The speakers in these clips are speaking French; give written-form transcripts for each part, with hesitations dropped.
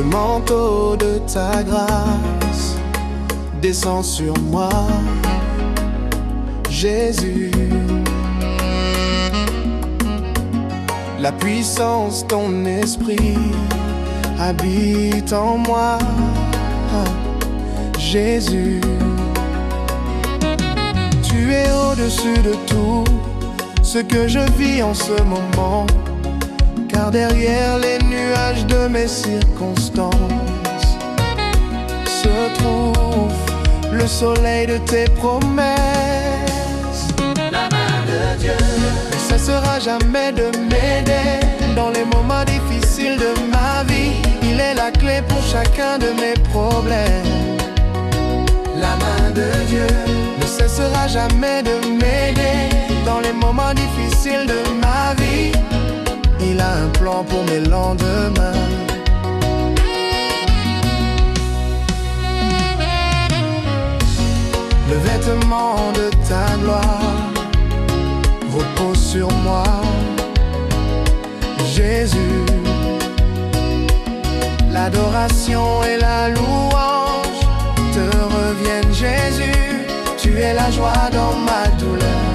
manteau de ta grâce descend sur moi, Jésus. La puissance de ton esprit habite en moi, Jésus. Tu es au-dessus de tout ce que je vis en ce moment, car derrière les nuages de mes circonstances se trouve le soleil de tes promesses. La main de Dieu ne cessera jamais de m'aider dans les moments difficiles de ma vie. Il est la clé pour chacun de mes problèmes. La main de Dieu ne cessera jamais de m'aider dans les moments difficiles de ma vie. Il a un plan pour mes lendemains. Le vêtement de ta gloire repose sur moi, Jésus. L'adoration et la louange te reviennent, Jésus. Tu es la joie dans ma douleur,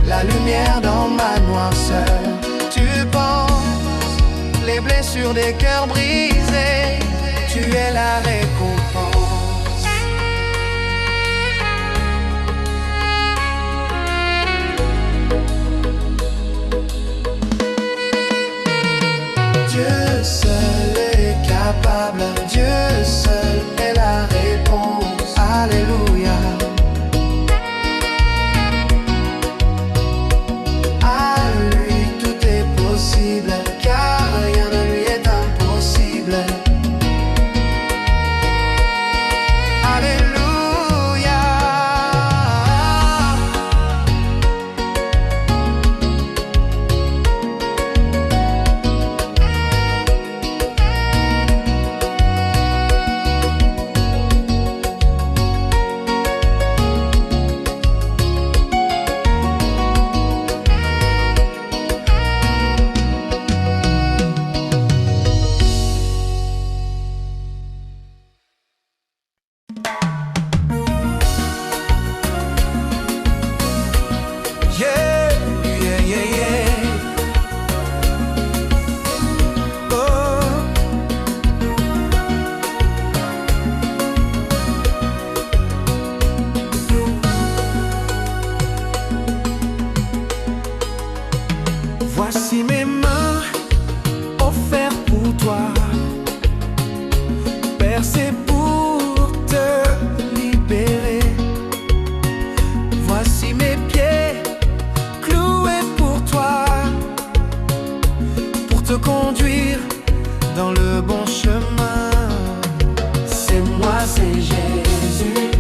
la lumière dans ma noirceur. Tu penses les blessures des cœurs brisés, tu es la récompense. Dieu seul est capable, Dieu seul est la réponse. Alléluia. Car rien ne lui est impossible. Alléluia. Voici mes mains offertes pour toi, percées pour te libérer. Voici mes pieds cloués pour toi, pour te conduire dans le bon chemin. C'est moi, c'est Jésus,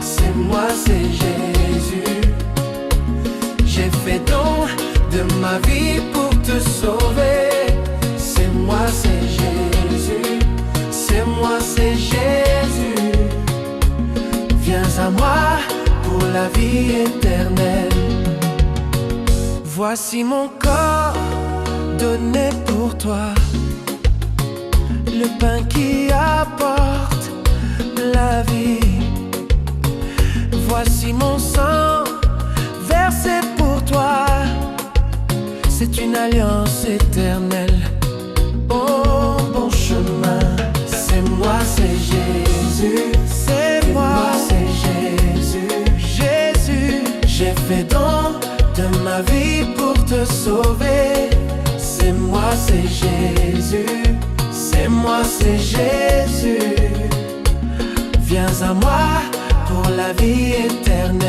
c'est moi, c'est Jésus. J'ai fait don de ma vie pour te sauver. C'est moi, c'est Jésus, c'est moi, c'est Jésus. Viens à moi pour la vie éternelle. Voici mon corps donné pour toi, le pain qui apporte la vie. Voici mon sang versé pour toi, c'est une alliance éternelle. Oh, bon chemin. C'est moi, c'est Jésus, c'est moi, c'est Jésus. Jésus, j'ai fait don de ma vie pour te sauver. C'est moi, c'est Jésus, c'est moi, c'est Jésus. Viens à moi pour la vie éternelle.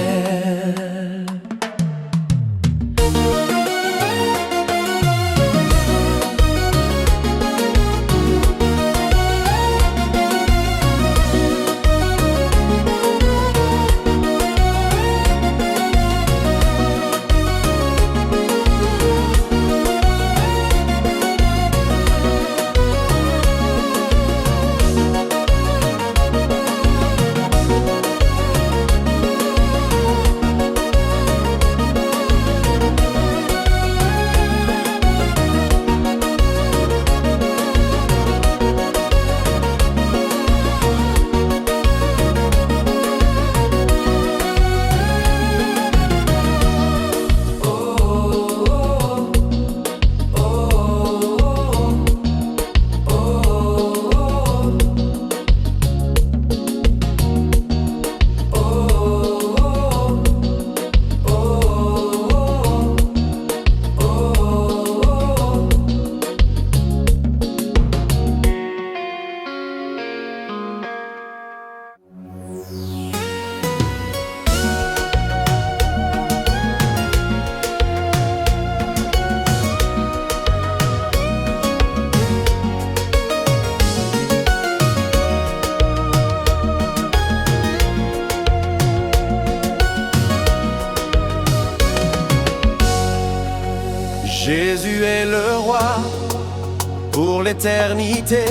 pour l'éternité.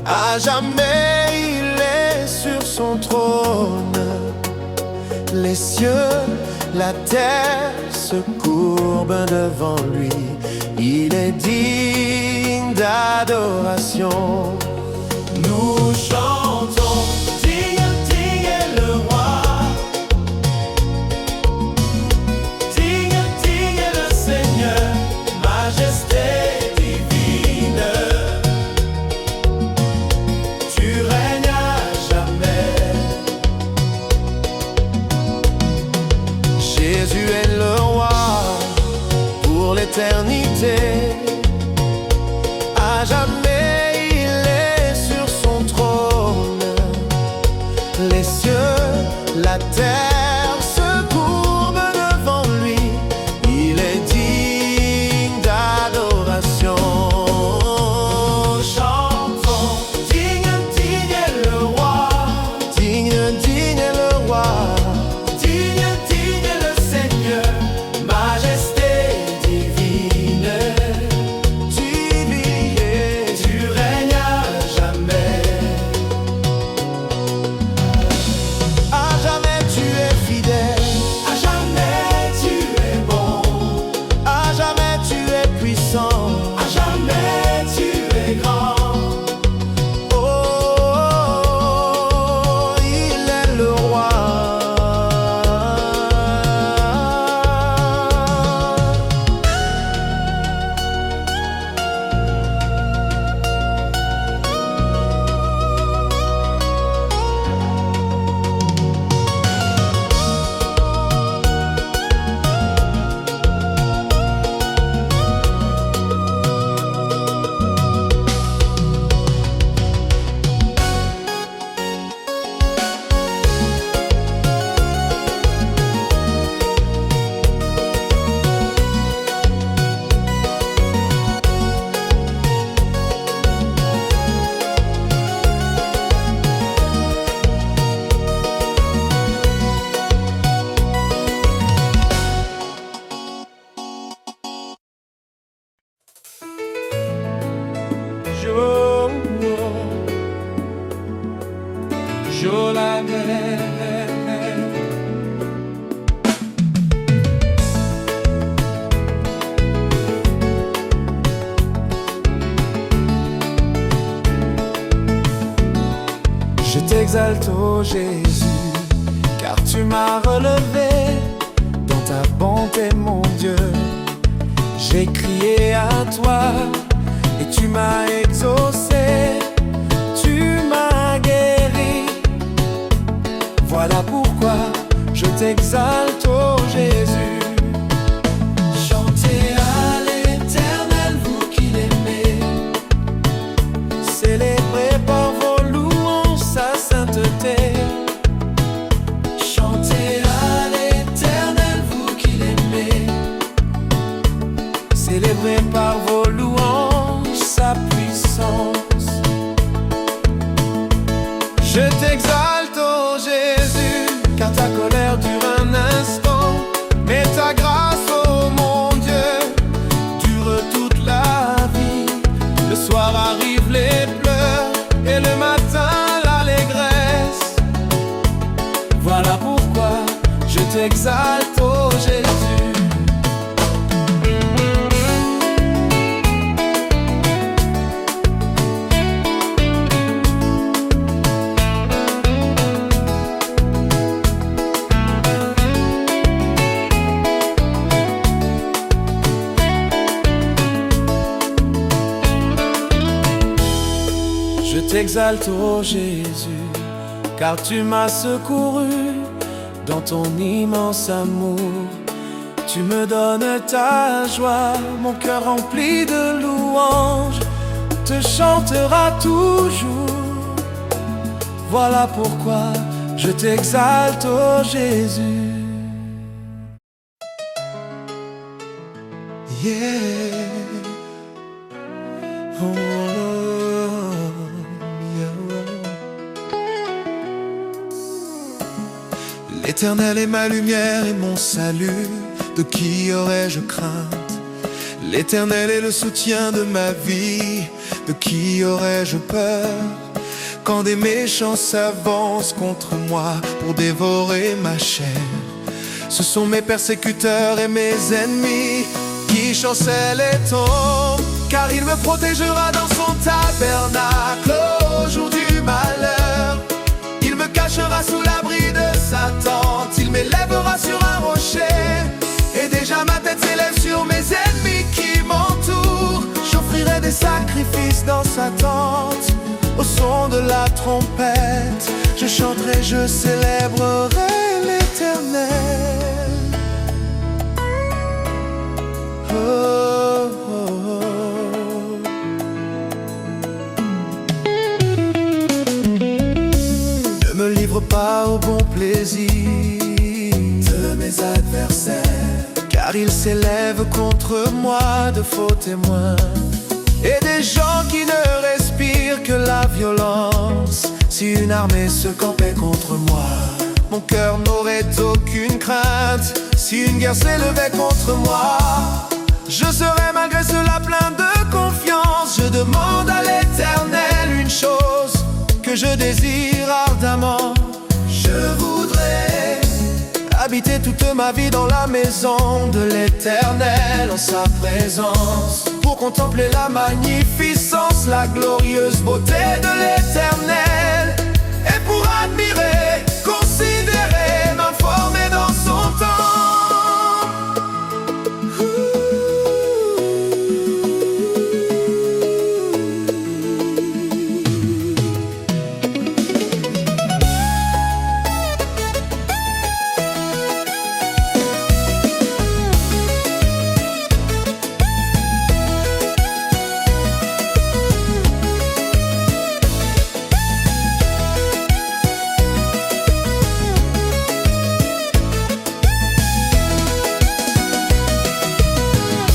À jamais il est sur son trône. Les cieux, la terre se courbent devant lui. Il est digne d'adoration. Nous chantons, digne, digne est le roi. Digne, digne est le Seigneur, majesté divine. Tu règnes à jamais. Jésus est le roi pour l'éternité. À jamais il est sur son trône. Les cieux, la terre se courbent devant lui. Il est digne d'adoration. Chantons, digne, digne est le roi. Digne, digne est le roi. Digne, digne est le Seigneur, majesté divine. Tu règnes à jamais. À jamais tu es fidèle. À jamais tu es bon. À jamais tu es puissant. À jamais tu es grand. Oh, il est le roi. Jo la mer. Je t'exalte, ô Jésus, car tu m'as relevé dans ta bonté, mon Dieu. J'ai crié à toi et tu m'as exaucé, tu m'as guéri. Voilà pourquoi je t'exalte, ô Jésus. Chantez à l'Éternel, vous qui l'aimez. Célébrez par vos louanges sa sainteté. Chantez à l'Éternel, vous qui l'aimez. Célébrez par vos louanges sa puissance. Je t'exalte, ô Jésus, car ta colère dure un instant, mais ta grâce, ô mon Dieu, dure toute la vie. Le soir arrivent les pleurs et le matin l'allégresse. Voilà pourquoi je t'exalte, ô Jésus. Je t'exalte, ô Jésus, car tu m'as secouru dans ton immense amour. Tu me donnes ta joie, mon cœur rempli de louanges te chantera toujours. Voilà pourquoi je t'exalte, ô Jésus. Yeah. Oh. L'Éternel est ma lumière et mon salut, de qui aurais-je crainte? L'Éternel est le soutien de ma vie. De qui aurais-je peur quand des méchants s'avancent contre moi pour dévorer ma chair? Ce sont mes persécuteurs et mes ennemis qui chancellent et tombent, car il me protégera dans son tabernacle au jour du malheur. Il me cachera sous l'abri de sa tente, il m'élèvera sur un rocher, et déjà ma tête s'élève sur mes ennemis qui m'entourent. J'offrirai des sacrifices dans sa tente, au son de la trompette, je chanterai, je célébrerai l'Éternel. Oh, oh, oh. Ne me livre pas au bon plaisir de mes adversaires, car ils s'élèvent contre moi de faux témoins, et des gens qui ne respirent que la violence. Si une armée se campait contre moi, mon cœur n'aurait aucune crainte. Si une guerre s'élevait contre moi, je serais malgré cela plein de confiance. Je demande à l'Éternel une chose que je désire ardemment. Je voudrais habiter toute ma vie dans la maison de l'Éternel, en sa présence, pour contempler la magnificence, la glorieuse beauté de l'Éternel, et pour admirer, considérer, m'informer dans son temps.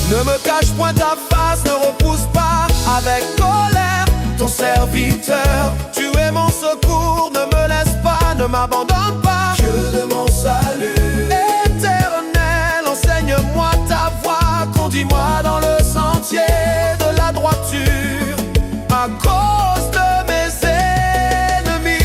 Ne me cache point ta face, ne repousse pas avec colère ton serviteur. Tu es mon secours, ne me laisse pas, ne m'abandonne pas. Dieu de mon salut, Éternel, enseigne-moi ta voie, conduis-moi dans le sentier de la droiture, à cause de mes ennemis.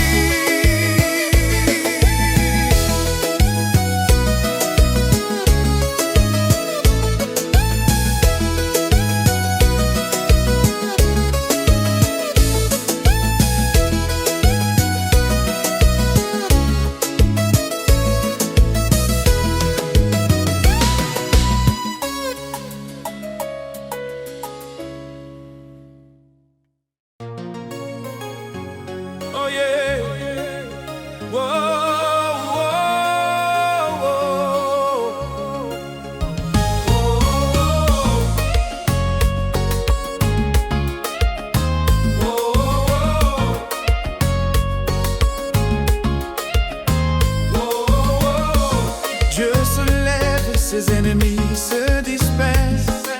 Oh yeah, whoa, Dieu se lève et ses ennemis se dispersent,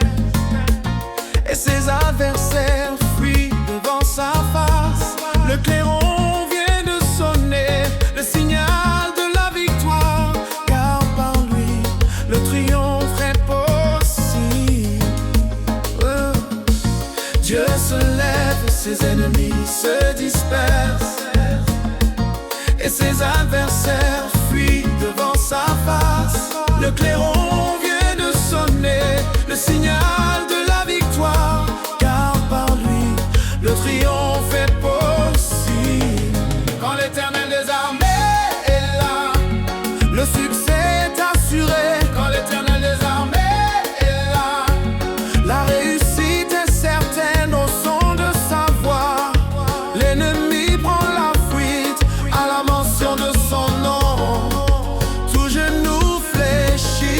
et ses adversaires fuient devant sa face. Le clairon vient de sonner, le signal de la victoire, car par lui le triomphe est possible. Dieu se lève et ses ennemis se dispersent, et ses adversaires fuient devant sa face. Le clairon vient de sonner, le signal de la victoire, car par lui le triomphe est possible. Quand l'Éternel des armées est là, le succès est assuré. Quand l'Éternel des armées est là, la réussite est certaine au son de sa voix. L'ennemi prend la fuite à la mention de son nom, tout genou fléchit.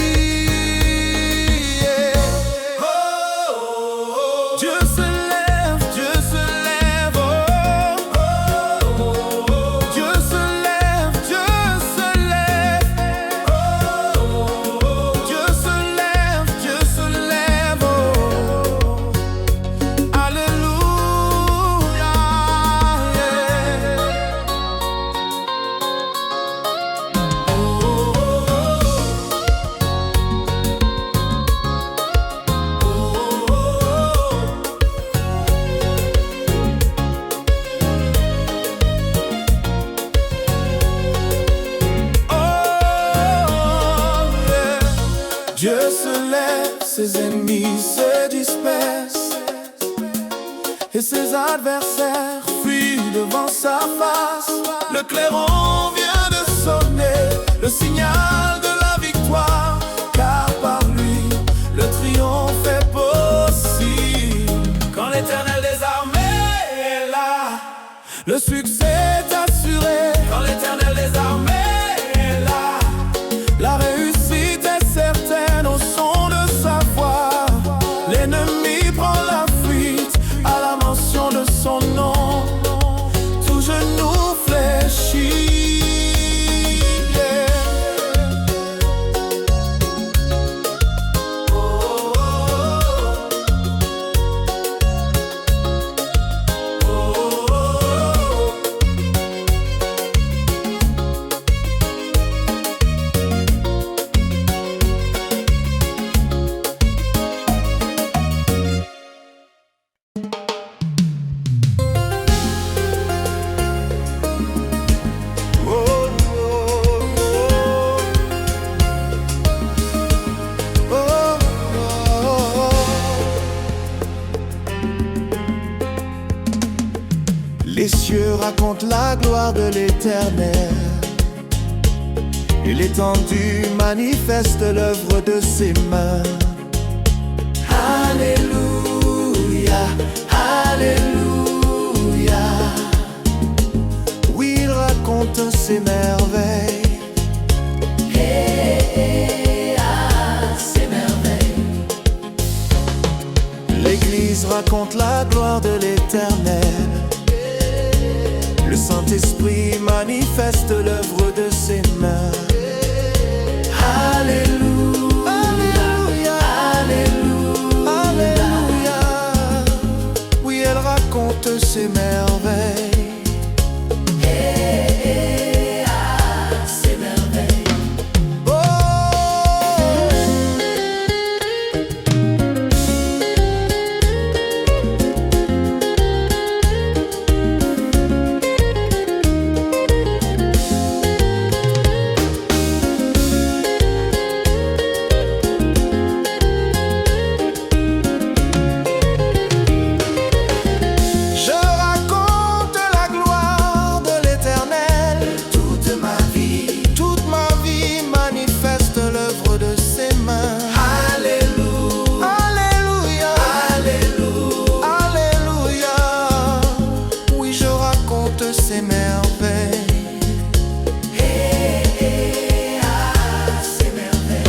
Oh, ses ennemis se dispersent et ses adversaires fuient devant sa face. Le clairon vient de sonner, le signal de la victoire, car par lui le triomphe est possible. Quand l'Éternel des armées est là, le succès est assuré. Quand l'Éternel des armées est là, la réussite est certaine au son de sa voix. L'ennemi prend la fuite à la mention de son nom. Tout genou fléchit. Les cieux racontent la gloire de l'Éternel, et l'étendue manifeste l'œuvre de ses mains. Alléluia, Alléluia. Oui, il raconte ses merveilles. Ses merveilles. L'Église raconte la gloire de l'Éternel. Le Saint-Esprit manifeste l'œuvre de ses mains. Alléluia, Alléluia, Alléluia, Alléluia. Oui, elle raconte ses merveilles. Ses merveilles. Oh! Ses merveilles. Ses merveilles.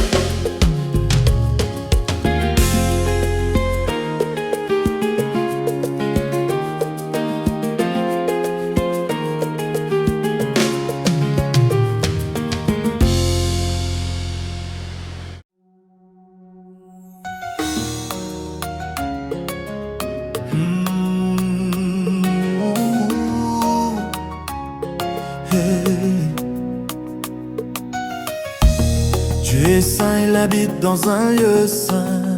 Dieu est saint, il habite dans un lieu saint.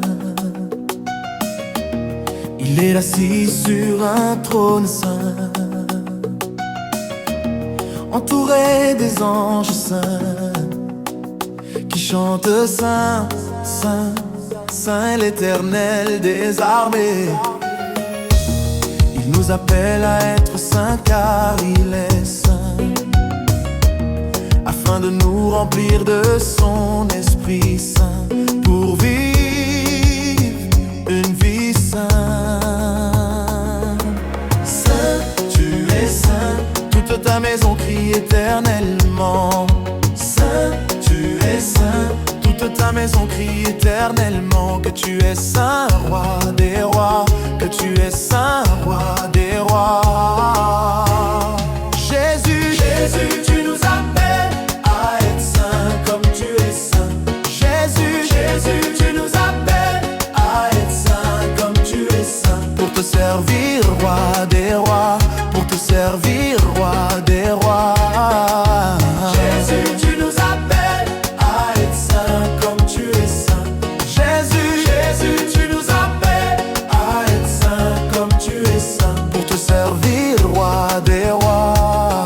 Il est assis sur un trône saint, entouré des anges saints qui chantent saint, saint, saint l'Éternel des armées. Il nous appelle à être saints car il est saint, afin de nous remplir de son Esprit Saint, pour vivre une vie sainte. Saint, tu es saint, toute ta maison crie éternellement. Saint, tu es saint, toute ta maison crie éternellement que tu es saint, roi des rois, que tu es saint, roi des rois. Jésus, Jésus, tu nous appelles à être saint comme tu es saint. Jésus, Jésus, tu nous appelles à être saint comme tu es saint. Pour te servir, roi des rois, pour te servir, roi des rois. Jésus, tu nous appelles à être saint comme tu es saint. Jésus, Jésus, tu nous appelles à être saint comme tu es saint. Pour te servir, roi des rois.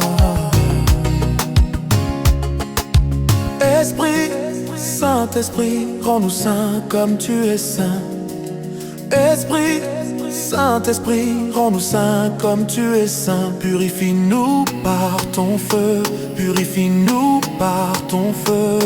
Esprit Saint, Saint-Esprit, rends-nous saints comme tu es saint. Esprit, Saint-Esprit, rends-nous saints comme tu es saint. Purifie-nous par ton feu, purifie-nous par ton feu.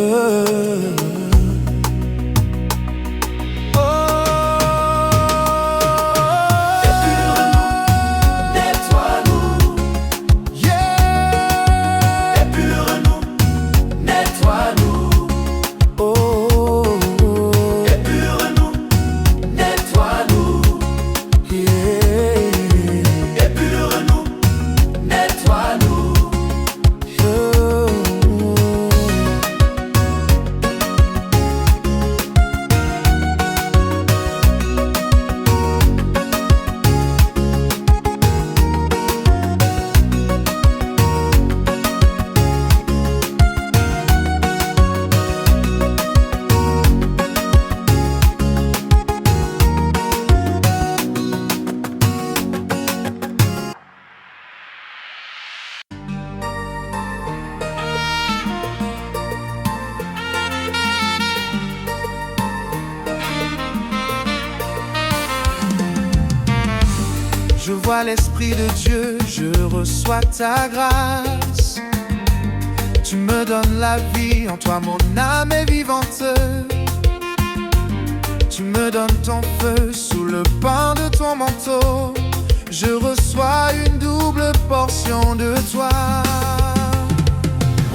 Je vois l'Esprit de Dieu, je reçois ta grâce. Tu me donnes la vie, en toi mon âme est vivante. Tu me donnes ton feu sous le pain de ton manteau. Je reçois une double portion de toi.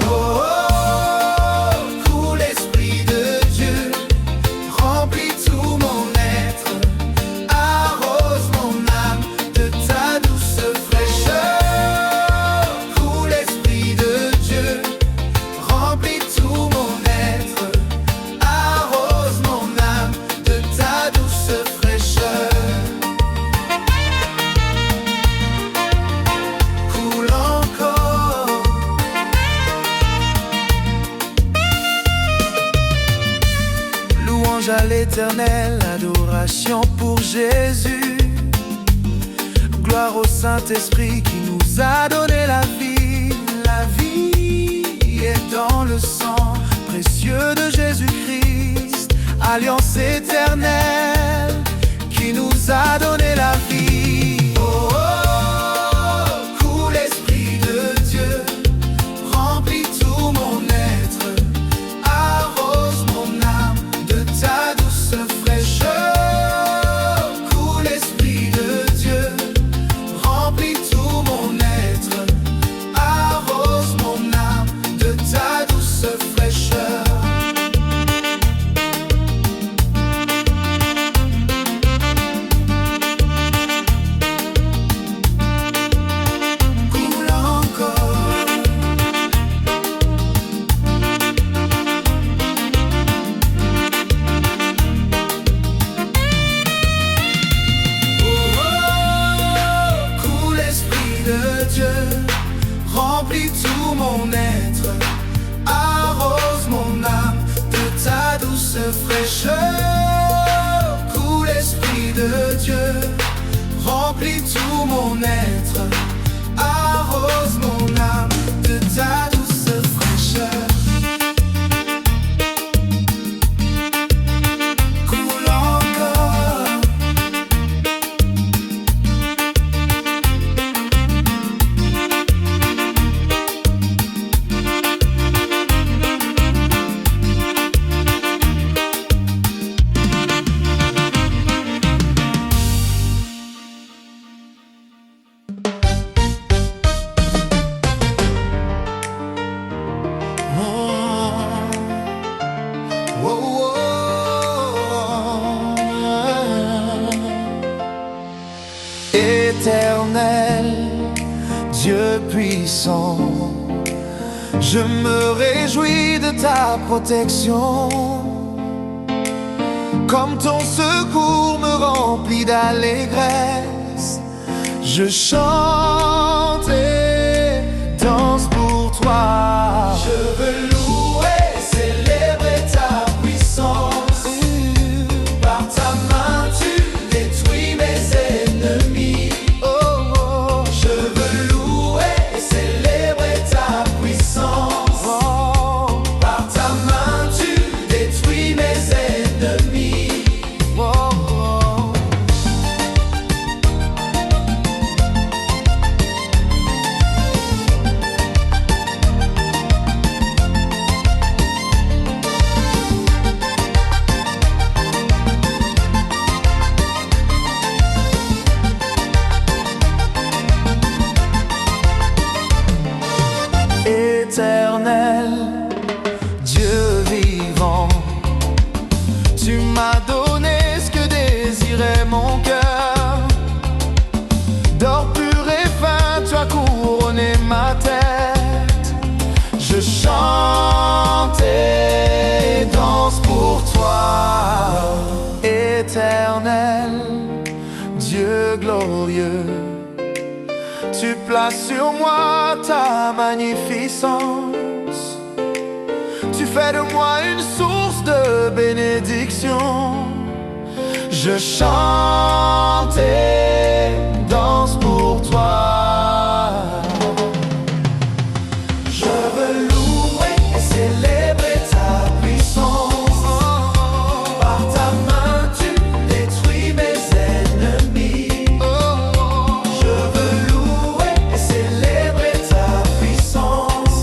Oh, oh, oh, coule l'Esprit de Dieu, remplis tout mon être. Arrose mon âme de ta douce fraîcheur. Coule l'Esprit de Dieu, remplis tout mon être. Arrose mon âme de ta douce fraîcheur. Coule encore. Louange à l'Éternel, adoration pour Jésus. Gloire au Saint-Esprit qui nous a donné la vie. La vie est dans le sang précieux de Jésus-Christ. Alliance éternelle qui nous a donné la vie. Oh, oh, oh, coule l'Esprit de Dieu, remplis tout mon être. Arrose mon âme de ta douce fraîcheur. Coule l'Esprit de Dieu, remplis tout mon être. Arrose mon âme de ta douce fraîcheur. Coule encore. Oh, oh, coule l'Esprit de Dieu, remplis tout mon être. Arrose mon âme de ta douce fraîcheur. Coule l'Esprit de Dieu, remplis tout mon être. Arrose mon âme de ta douce fraîcheur. Coule encore. Oh, oh, oh. Éternel, Dieu puissant, je me réjouis de ta protection. Comme ton secours me remplit d'allégresse, je chante et danse pour toi. Je veux louer, célébrer ta puissance. Par ta main tu détruis mes ennemis. Oh, oh. Je veux louer, célébrer ta puissance. Oh. Par ta main tu détruis mes éternel, Dieu glorieux. Tu places sur moi ta magnificence. Tu fais de moi une source de bénédiction. Je chante et danse pour toi. Je veux louer et célébrer ta puissance. Par ta main tu détruis mes ennemis. Je veux louer et célébrer ta puissance.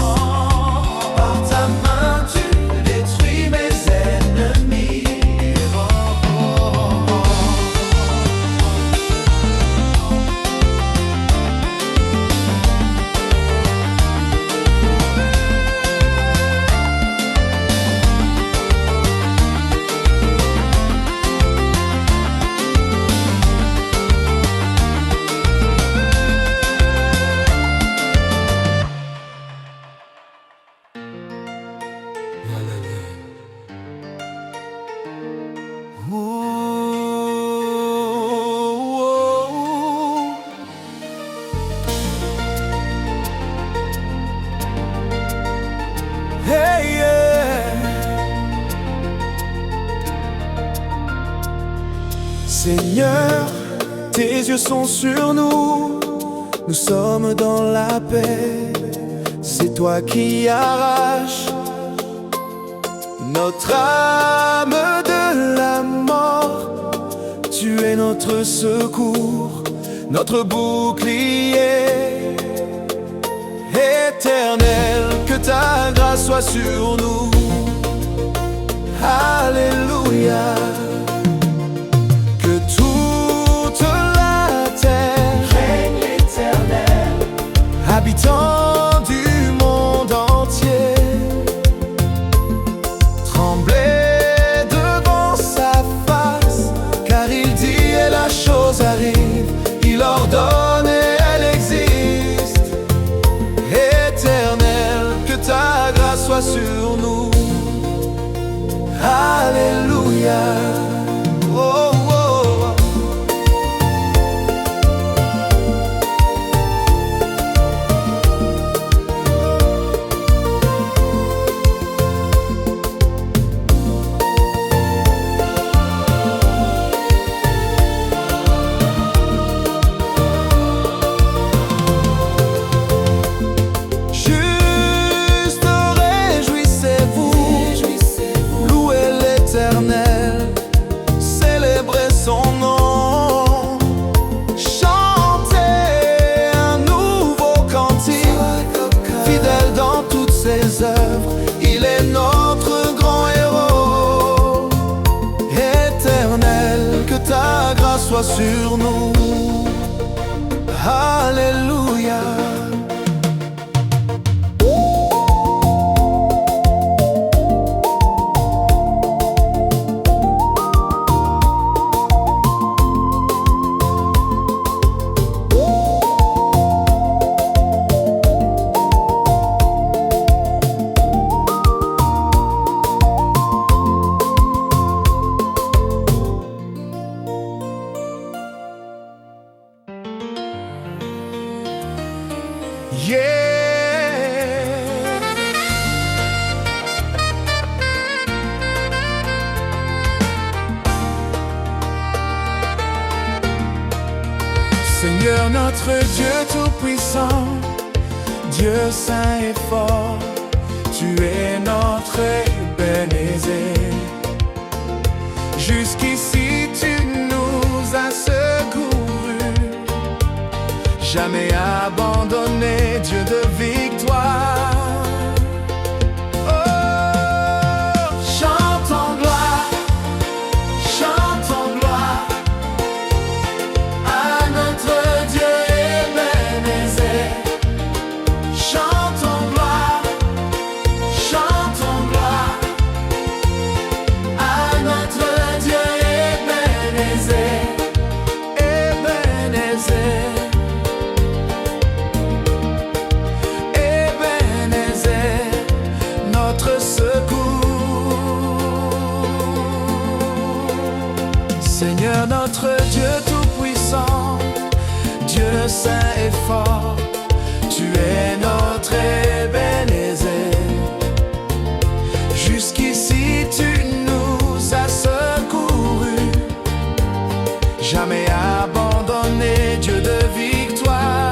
Par ta main tu détruis mes ennemis. Hey, yeah. Seigneur, tes yeux sont sur nous. Nous sommes dans la paix. C'est toi qui arraches notre âme de la mort. Tu es notre secours, notre bouclier éternel. Que ta grâce soit sur nous. Alléluia. Que toute la terre règne l'éternel, habitant du monde entier. Tremblez devant sa face, car il dit et la chose arrive. Il ordonne et elle existe. Éternel, que ta grâce soit sur nous. Alléluia. Oh, oh, oh. Célébrez son nom, chantez un nouveau cantique, fidèle dans toutes ses œuvres, il est notre grand héros. Éternel, que ta grâce soit sur nous. Alléluia. Seigneur notre Dieu tout-puissant, Dieu saint et fort, tu es notre Ebenezer. Jusqu'ici tu nous as secourus, jamais abandonné, Dieu de victoire. saint et fort. Tu es notre Ebenezer. Jusqu'ici tu nous as secourus, jamais abandonné, Dieu de victoire.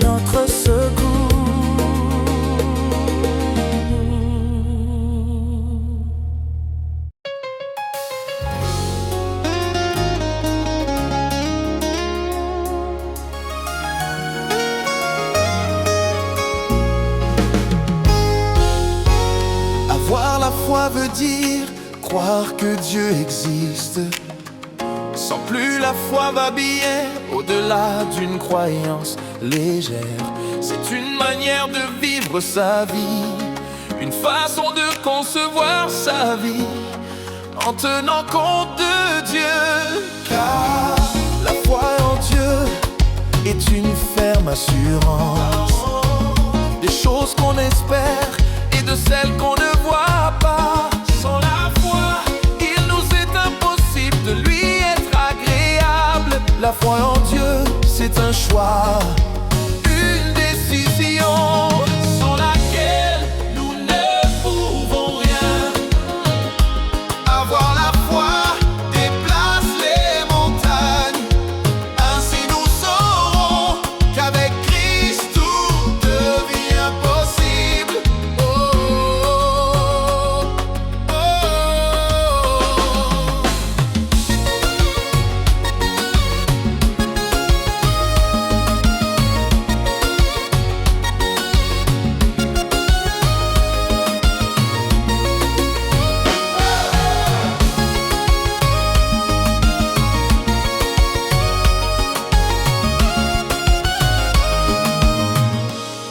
Notre secours. Avoir la foi veut dire croire que Dieu existe. Sans plus la foi va bien au-delà d'une croyance légère. C'est une manière de vivre sa vie, une façon de concevoir sa vie, en tenant compte de Dieu. Car la foi en Dieu est une ferme assurance des choses qu'on espère et de celles qu'on ne voit pas. Sans la foi, il nous est impossible de lui être agréable. La foi en Dieu, c'est un choix, une décision, sans laquelle nous ne pouvons rien. Avoir la foi déplace les montagnes. Ainsi nous saurons qu'avec Christ tout devient possible. Oh, oh, oh,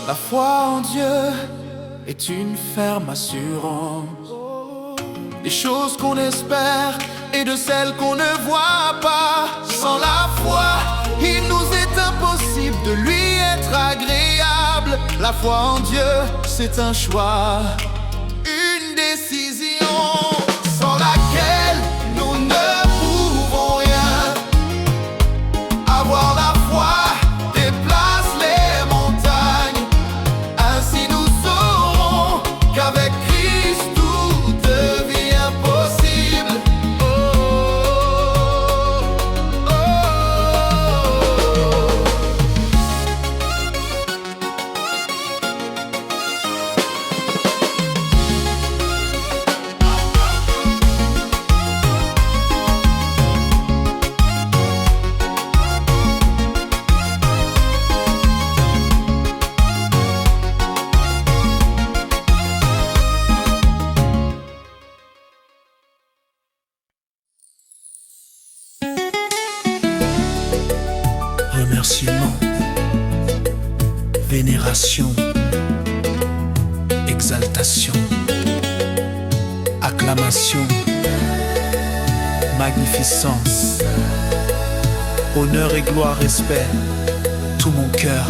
La foi en Dieu est une ferme assurance des choses qu'on espère et de celles qu'on ne voit pas. Sans la foi, il nous est impossible de lui être agréable. La foi en Dieu, c'est un choix, une décision, sans laquelle nous ne pouvons rien. Avoir la foi déplace les montagnes. Ainsi nous saurons qu'avec Christ tout devient possible. Oh, oh, oh. Remerciement, vénération, exaltation, acclamation, magnificence, honneur et gloire, respect, tout mon cœur,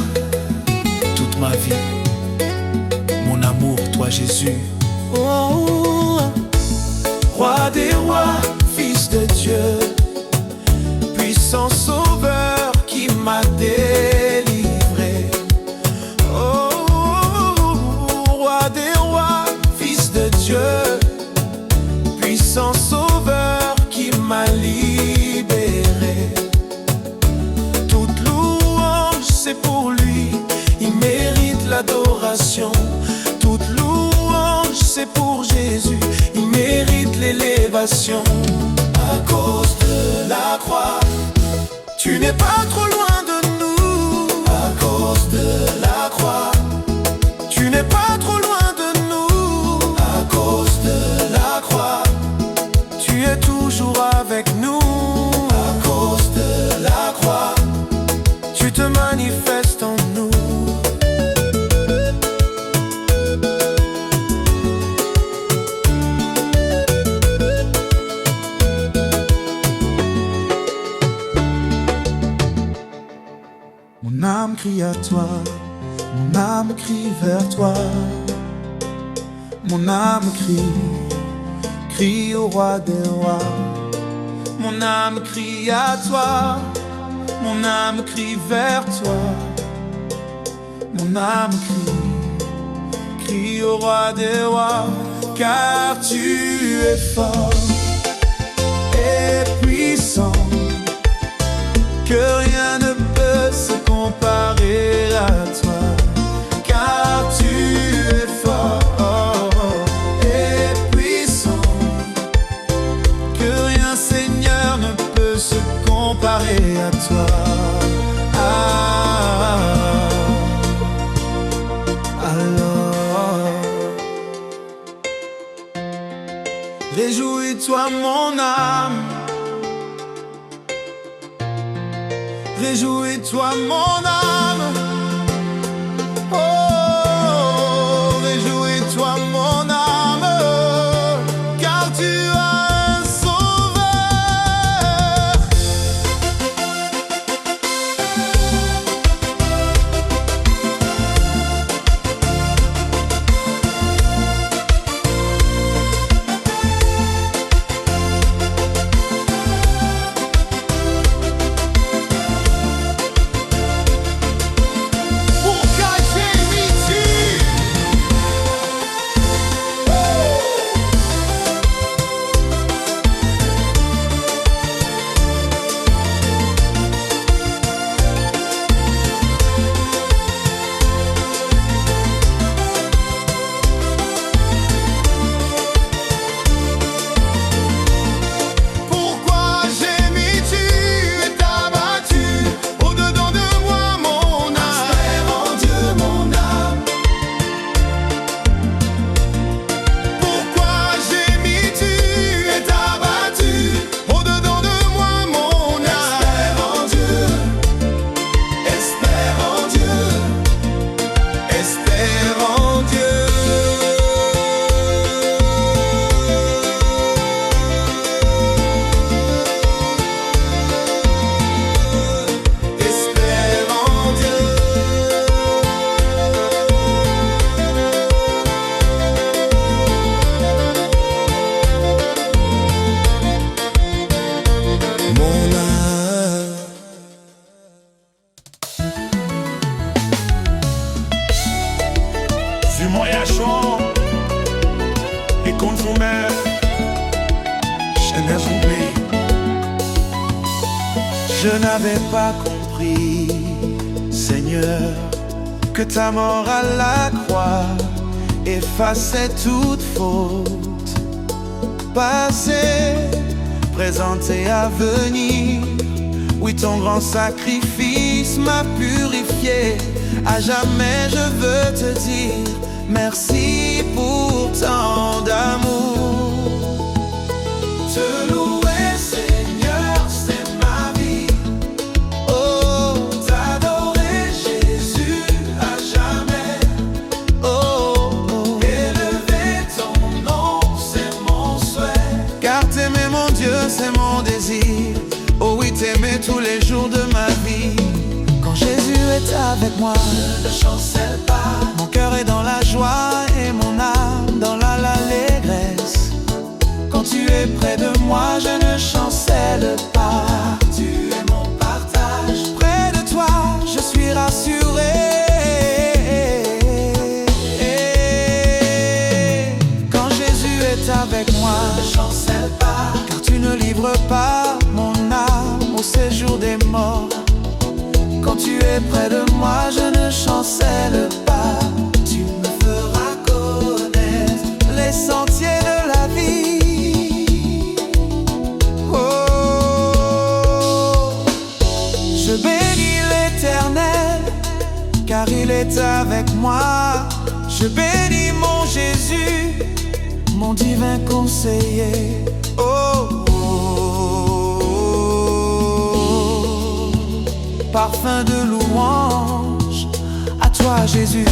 toute ma vie, mon amour, toi Jésus. Oh, oh, oh. Fils de Dieu, puissant Sauveur qui m'a délivré. Oh, Roi des rois, Fils de Dieu, puissant Sauveur qui m'a libéré. Toute louange c'est pour lui, il mérite l'adoration. Toute louange c'est pour Jésus, il mérite l'élévation. À cause de la croix, tu n'es pas trop loin de nous. À cause de la croix, tu n'es pas trop loin de nous. À cause de la croix, tu es toujours avec nous. À cause de la croix, tu te manifestes en nous. Mon âme crie à toi, mon âme crie vers toi. Mon âme crie au roi des rois. Mon âme crie à toi, mon âme crie vers toi. Mon âme crie au roi des rois. Car tu es fort et puissant, que rien ne peut se comparer à toi. Car tu es fort et puissant, que rien, Seigneur, ne peut se comparer à toi. Alors, réjouis-toi mon âme, réjouis-toi mon âme. Oh, réjouis-toi mon âme, car tu as un sauveur. Et consommer, je n'avais pas compris, Seigneur, que ta mort à la croix effaçait toute faute, passé, présent et à venir. Oui, ton grand sacrifice m'a purifié. À jamais je veux te dire merci pour tant d'amour. Te louer, Seigneur, c'est ma vie. Oh, t'adorer, Jésus, à jamais. Oh, oh. Élever ton nom, c'est mon souhait. Car t'aimer, mon Dieu, c'est mon désir. Oh oui, t'aimer tous les jours de ma vie. Quand Jésus est avec moi, je ne chancelle pas. Mon cœur est dans la joie et mon âme dans l'allégresse. Quand tu es près de moi, je ne chante avec moi, ne chancelle pas, car tu ne livres pas mon âme au séjour des morts. Quand tu es près de moi, je ne chancelle pas. tu me feras connaître Les sentiers de la vie. Oh, je bénis l'Éternel, car il est avec moi. Je bénis mon Jésus, mon divin conseiller. Oh, oh, oh. Parfum de louange à toi, Jésus.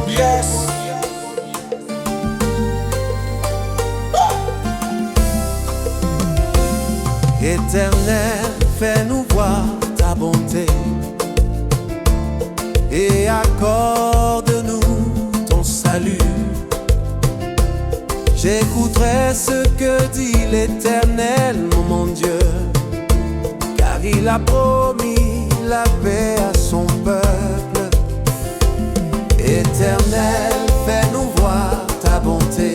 Yes. Éternel, fais-nous voir ta bonté et accorde-nous ton salut. J'écouterai ce que dit l'Éternel, mon Dieu, car il a promis la paix à son peuple. Éternel, fais-nous voir ta bonté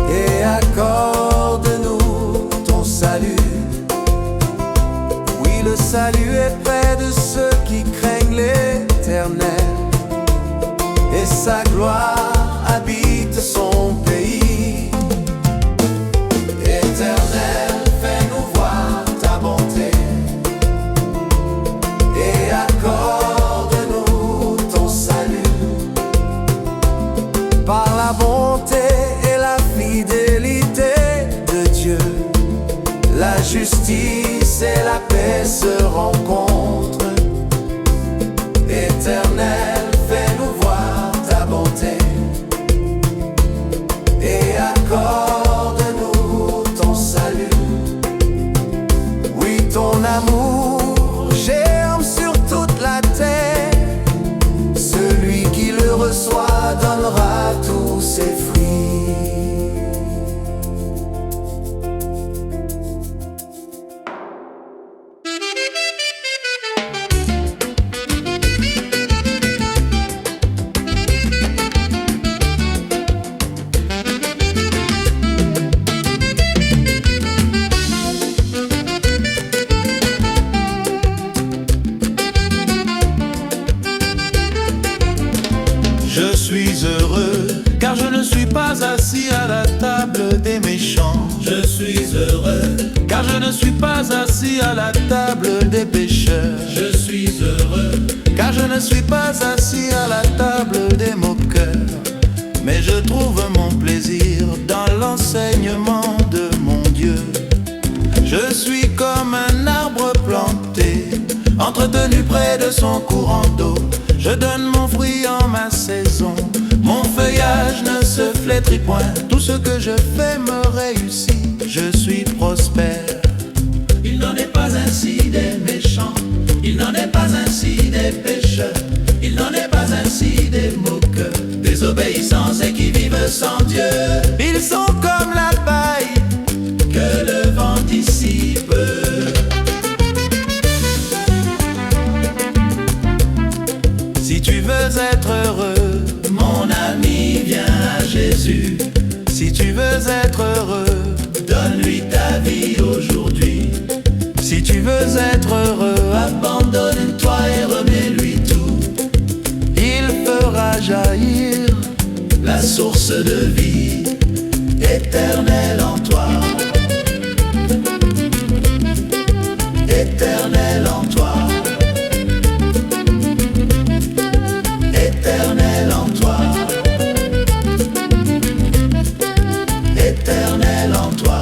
et accorde-nous ton salut. Oui, le salut est près de ceux qui craignent l'Éternel, et sa gloire habite son pays. Éternel, fais-nous voir ta bonté et accorde-nous ton salut. Par la bonté et la fidélité de Dieu, la justice et la paix se rencontrent. Éternel, fais-nous voir ta bonté et accorde-nous ton salut. Oui, ton amour germe sur toute la terre. Celui qui le reçoit donnera tous ses fruits. Je suis heureux, car je ne suis pas assis à la table des méchants. Je suis heureux, Car je ne suis pas assis à la table des pécheurs. je suis heureux, Car je ne suis pas assis à la table des moqueurs. Mais je trouve mon plaisir dans l'enseignement de mon Dieu. Je suis comme un arbre planté, entretenu près de son courant d'eau. Je donne mon fruit en ma saison, mon feuillage ne se flétrit point. Tout ce que je fais me réussit, je suis prospère. il n'en est pas ainsi des méchants, il n'en est pas ainsi des pécheurs, il n'en est pas ainsi des moqueurs, désobéissants et qui vivent sans Dieu. Ils sont comme la paille Que le vent dissipe. Si tu veux être heureux, Mon ami, viens à Jésus, si tu veux être heureux, donne-lui ta vie aujourd'hui. Si tu veux être heureux, abandonne-toi et remets-lui tout. Il fera jaillir la source de vie éternelle en toi. Éternelle en toi. Éternelle en toi. Éternelle en toi.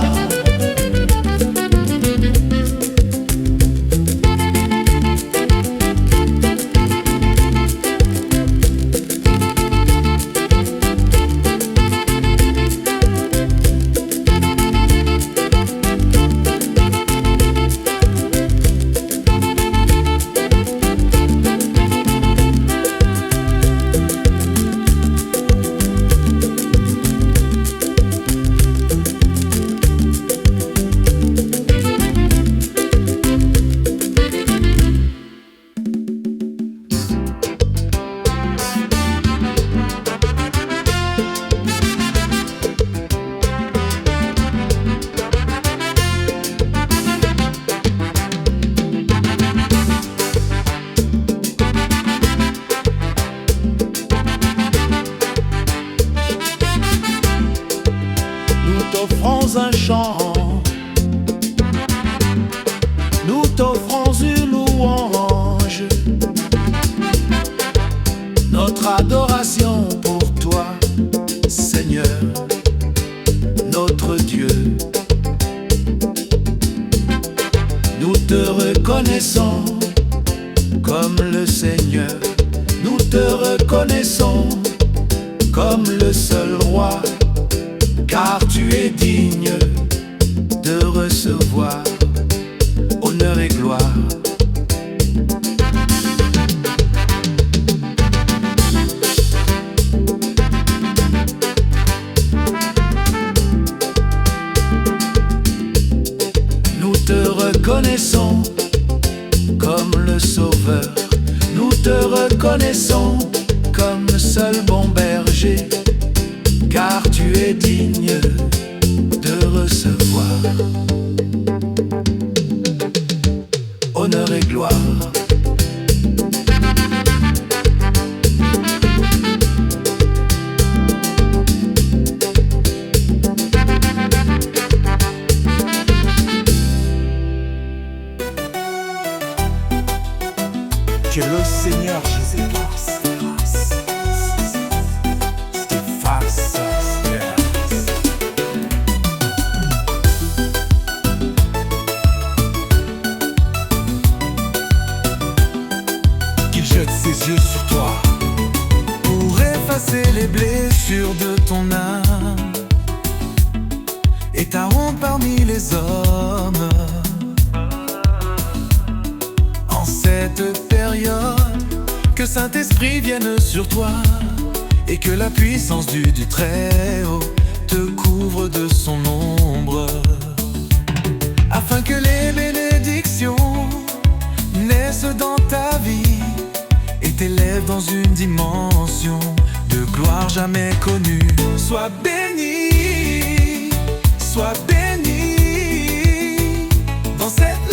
Un chant, nous t'offrons une louange, notre adoration pour toi, Seigneur, notre Dieu. Nous te reconnaissons comme le Seigneur, nous te reconnaissons comme le seul roi. Car tu es digne de recevoir honneur et gloire. Nous te reconnaissons comme le Sauveur. Nous te reconnaissons comme le seul bon berger. Car tu es digne de recevoir honneur et gloire. Que le Seigneur Jésus jette ses yeux sur toi pour effacer les blessures de ton âme et ta honte parmi les hommes. En cette période, que Saint-Esprit vienne sur toi et que la puissance du Très-Haut te couvre de son ombre, afin que les bénédictions naissent dans ta vie et t'élèvent dans une dimension de gloire jamais connue. Sois béni dans cette